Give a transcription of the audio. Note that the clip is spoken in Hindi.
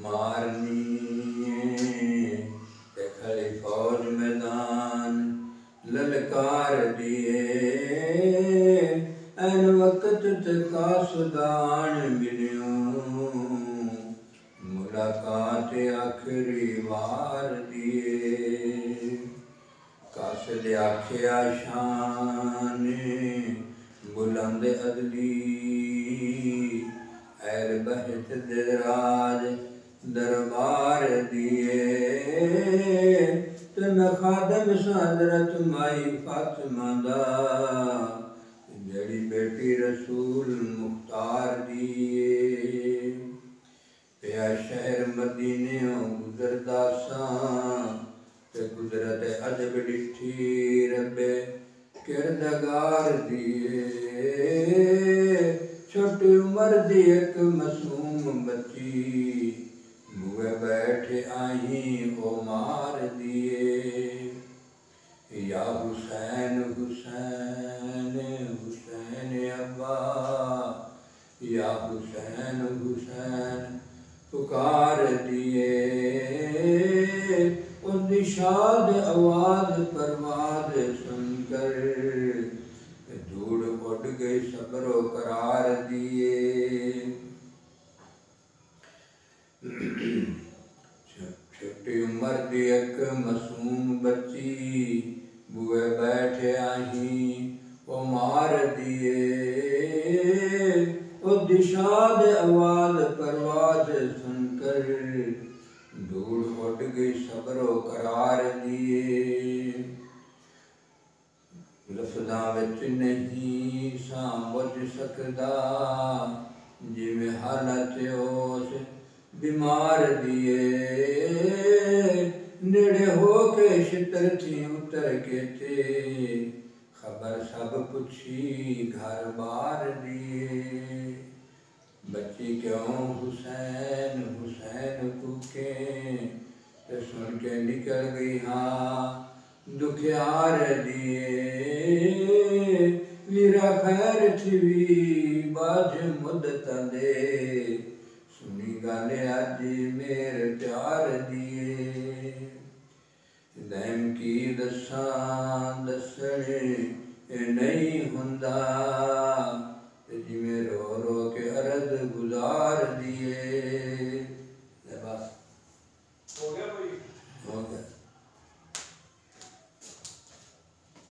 मारनी ते खड़ी फौज मैदान ललकार दिए एन वक्त का सुदान मिलियों मुलाकात आखिरी बार दिए कासिद आखिया शान बुलंद अदली ऐल बहत दिराज दरबार दिए तुम खादम हज़रत माई फातिमा दा जड़ी बेटी रसूल मुख्तार दिए पिया शहर मदीने गुजरदा सां ते कुदरत अजब डिठी रब्बे किरदगार दिए छोटी उम्र दी एक मासूम बच्ची बुए बैठे आई ओ मार दिए या हुसैन हुसैन हुसैन अब्बा या हुसैन हुसैन पुकार दिए उस निशाद आवाज परवाज सुनकर धूड़ उड़ गई सब्रो करार दिए छोटी उम्र दी एक मासूम बच्ची बुए बैठे आई वो मार दिए वो दिशाद आवाज परवाज सुनकर धूड़ उड़ गई सब्रो करार दिए लफ्ज़ां विच नहीं समझ सकदा जिवें हालत उस बीमार दिए नेड़े हो के छितर थी उतर के थे खबर सब पुछी घर बार दिए बच्ची क्यों हुसैन हुसैन कूके ते सुन के निकल गई हाँ दुखियार दिए वीरा खैर थी बाज मुद्दत दे सुनी गाले अज मेरे प्यार दिए दैम की दसा दसने नहीं हुंदा